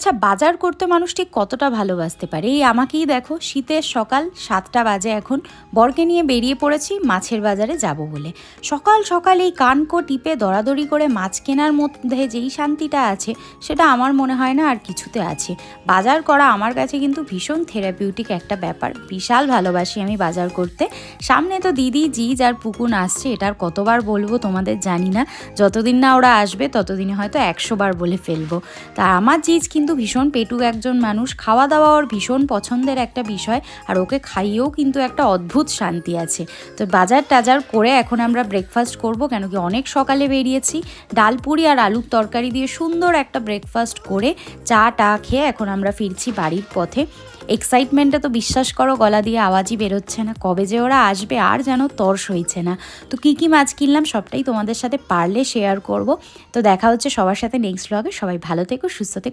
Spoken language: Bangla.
আচ্ছা, বাজার করতে মানুষ ঠিক কতটা ভালোবাসতে পারে? এই আমাকেই দেখো, শীতের সকাল 7টা বাজে এখন, বরকে নিয়ে বেরিয়ে পড়েছি মাছের বাজারে যাব বলে। সকাল সকাল এই কানকো টিপে দরাদরি করে মাছ কেনার মধ্যে যেই শান্তিটা আছে, সেটা আমার মনে হয় না আর কিছুতে আছে। বাজার করা আমার কাছে কিন্তু ভীষণ থেরাপিউটিক একটা ব্যাপার। বিশাল ভালোবাসি আমি বাজার করতে। সামনে তো দিদি, জিজ আর পুকুন আসছে, এটার কতবার বলবো তোমাদের জানি না। যতদিন না ওরা আসবে ততদিনে হয়তো 100 বার বলে ফেলবো। তা আমার জিজ কিন্তু ভীষণ পেটুক একজন মানুষ, খাওয়া দাওয়া ওর ভীষণ পছন্দের একটা বিষয়, আর ওকে খাইয়েও কিন্তু একটা অদ্ভুত শান্তি আছে। তো বাজার টাজার করে এখন আমরা ব্রেকফাস্ট করব, কেন কি অনেক সকালে বেরিয়েছি। ডাল পুরি আর আলুর তরকারি দিয়ে সুন্দর একটা ব্রেকফাস্ট করে চা খেয়ে এখন আমরা ফিরছি বাড়ির পথে। এক্সাইটমেন্টে তো বিশ্বাস করো গলা দিয়ে আওয়াজই বেরোচ্ছে না, কবে যে ওরা আসবে আর যেন তর্স হইছে না। তো কী মাছ কিনলাম সবটাই তোমাদের সাথে পারলে শেয়ার করব। তো দেখা হচ্ছে সবার সাথে নেক্সট ব্লগে। সবাই ভালো থেকো, সুস্থ থেকো।